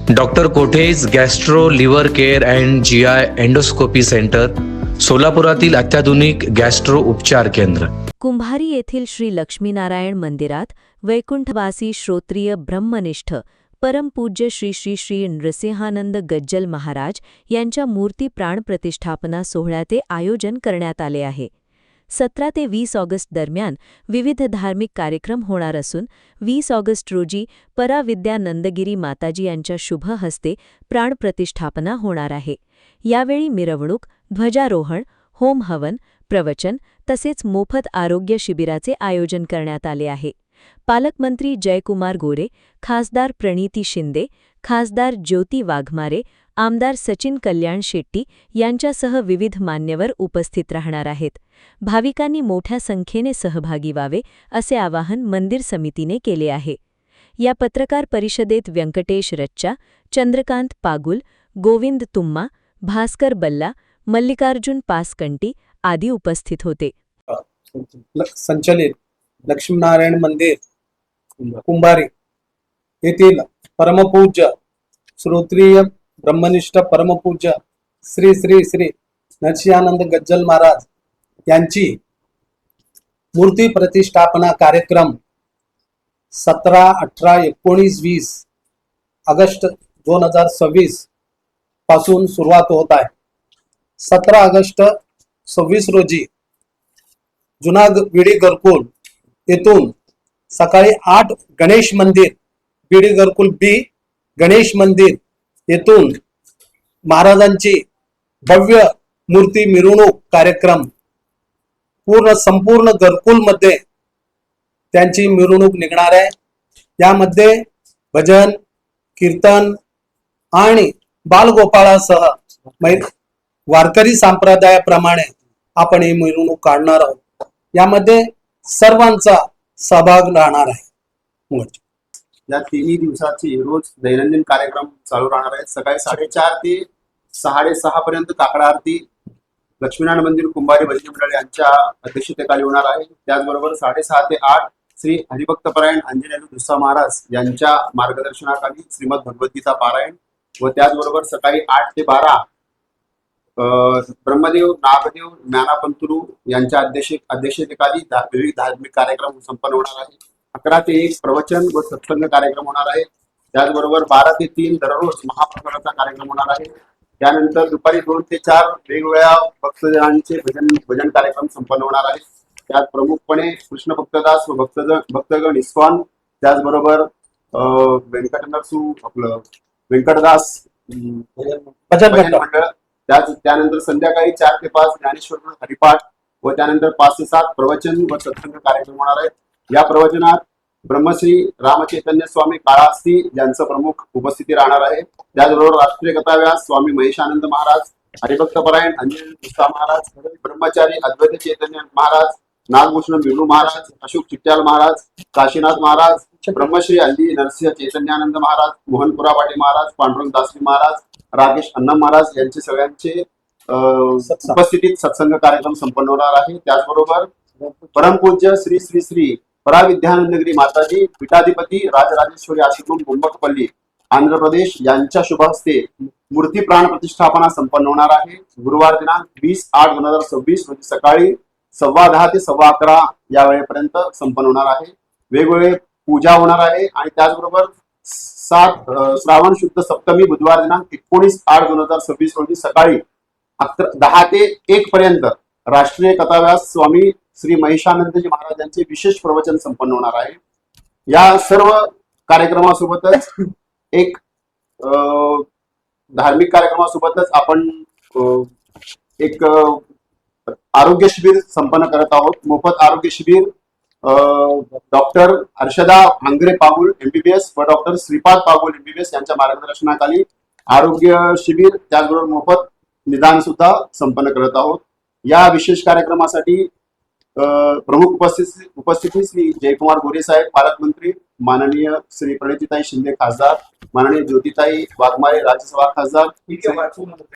Doctor Kothej gastro liver care and GI endoscopy centre, सोलापुरातील अत्याधुनिक gastro उपचार केंद्र. कुंभारी येथील श्री लक्ष्मीनारायण मंदिरात वैकुंठवासी श्रोत्रिय ब्रह्मनिष्ठ परमपूज्य श्री श्री श्री नृसिंहानंद गज्जल महाराज यांच्या मूर्ती प्राणप्रतिष्ठापना सोहळ्याचे आयोजन करण्यात आले आहे. 17 ते 20 ऑगस्ट दरम्यान विविध धार्मिक कार्यक्रम होणार असून 20 ऑगस्ट रोजी पराविद्या नंदगिरी माताजी यांच्या शुभ हस्ते प्राणप्रतिष्ठापना होणार आहे. यावेळी मिरवणूक, ध्वजारोहण, होम हवन, प्रवचन तसेच मोफत आरोग्य शिबिराचे आयोजन करण्यात आले आहे. पालकमंत्री जयकुमार गोरे, खासदार प्रणिती शिंदे, खासदार ज्योती वाघमारे, आमदार सचिन कल्याण शेट्टी यांच्यासह विविध मान्यवर उपस्थित राहणार आहेत. भाविकांनी मोठ्या संख्येने सहभागी व्हावे असे आवाहन मंदिर समितीने केले आहे. या पत्रकार परिषदेत व्यंकटेश रच्चा, चंद्रकांत पागुल, गोविंद तुम्मा, भास्कर बल्ला, मल्लिकार्जुन पासकंटी आदी उपस्थित होते. संचलित लक्ष्मीनारायण मंदिर कुंभारी येथील परमपूज्य श्रोत्रिय ब्रह्मनिष्ठ परमपूज्य श्री श्री श्री नरसिंहानंद गज्जल महाराज यांची मूर्ती प्रतिष्ठापना कार्यक्रम 17, 18, 19, 20 ऑगस्ट 2026 पासून सुरुवात होत आहे. 17 ऑगस्ट 26 रोजी जुना बीडी घरकुल येथून सकाळी 8 गणेश मंदिर बीडी घरकुल बी गणेश मंदिर येथून महाराजांची भव्य मूर्ती मिरवणूक कार्यक्रम संपूर्ण घरकुल मध्ये त्यांची मिरवणूक निघणार आहे. यामध्ये भजन, कीर्तन आणि बालगोपाळासह वारकरी संप्रदायाप्रमाणे आपण ही मिरवणूक काढणार आहोत. यामध्ये सर्वांचा सहभाग राहणार आहे. या तिन्ही दिवसाची रोज दैनंदिन कार्यक्रम चालू राहणार आहेत. सकाळी 4:30 ते 6:30 पर्यंत काकडा आरती लक्ष्मीनारायण मंदिर कुंभारी भजनी मंडळ यांच्या अध्यक्षतेखाली होणार आहे. त्याचबरोबर 6:30 ते 8 श्री हरिभक्तपरायण अंजनेय दुस्सा महाराज यांच्या मार्गदर्शनाखाली श्रीमद भगवद्गीता पारायण व त्याचबरोबर सकाळी 8 ते 12 ब्रह्मदेव नागदेव ज्ञानापंतुरू यांच्या अध्यक्षतेखाली विविध धार्मिक कार्यक्रम संपन्न होणार आहे. 11 ते 1 प्रवचन व सत्संग कार्यक्रम होणार आहे. त्याचबरोबर 12 ते 3 दररोज महाप्रसादाचा कार्यक्रम होणार आहे. त्यानंतर दुपारी 2 ते 4 वेगवेगळ्या भक्तजनांचे भजन कार्यक्रम संपन्न होणार आहे. त्यात प्रमुखपणे कृष्ण भक्तदास व भक्तगण इस्कॉन, त्याचबरोबर व्यंकटदास भजन मंडळ, त्यानंतर संध्याकाळी 4 ते 5 ज्ञानेश्वर हरिपाठ व त्यानंतर 5 ते 7 प्रवचन व सत्संग कार्यक्रम होणार आहेत. या प्रवचनात ब्रह्मश्री रामचैतन्य स्वामी काळास्ती यांचं प्रमुख उपस्थिती राहणार आहे. त्याचबरोबर राष्ट्रीय कथाव्यास स्वामी महेशानंद महाराज, हरिभक्तपरायण अंजनेय दुस्सा महाराज, ब्रह्मचारी अद्वैत चैतन्य महाराज, नागभूषण बिर्डू महाराज, अशोक चिट्याल महाराज, काशीनाथ महाराज, ब्रह्मश्री हल्ली नरसिंह चैतन्यानंद महाराज, मोहनपुरा पाटील महाराज, पांडुरंग दासरी महाराज, राकेश अन्नम महाराज यांचे सगळ्यांचे उपस्थितीत सत्संग कार्यक्रम संपन्न होणार आहे. त्याचबरोबर परमपूज्य श्री श्री श्री पराविद्यानंदगिरी माताजी पीठाधिपती राजराजेश्वरी आश्रम कुंभकपल्ली आंध्र प्रदेश यांच्या शुभ हस्ते मूर्ती प्राण प्रतिष्ठापना संपन्न होणार आहे. गुरुवार दिनांक 20/8/2026 रोजी सकाळी 10:15 ते 11:15 या वेळेपर्यंत संपन्न होणार आहे. वेगवेगळे पूजा होणार आहे आणि त्याचबरोबर 7 श्रावण शुद्ध सप्तमी बुधवार दिनांक 19/8/2026 रोजी सकाळी 10 ते 1 पर्यंत राष्ट्रीय कथाव्यास स्वामी श्री महेशानंदजी महाराजांचे विशेष प्रवचन संपन्न होणार आहे. या सर्व कार्यक्रमासोबतच एक धार्मिक कार्यक्रमासोबतच आपण एक आरोग्य शिबिर संपन्न करत आहोत. मोफत आरोग्य शिबिर डॉक्टर हर्षदा भांगरे पागुल MBBS व डॉक्टर श्रीपाद पागुल MBBS यांच्या मार्गदर्शनाखाली आरोग्य शिबिर त्याचबरोबर मोफत निदान सुद्धा संपन्न करत आहोत. या विशेष कार्यक्रमासाठी प्रमुख उपस्थिती श्री जयकुमार गोरे साहेब पालकमंत्री, माननीय श्री प्रणितीताई शिंदे खासदार, माननीय ज्योतिताई वाघमारे राज्यसभा खासदार,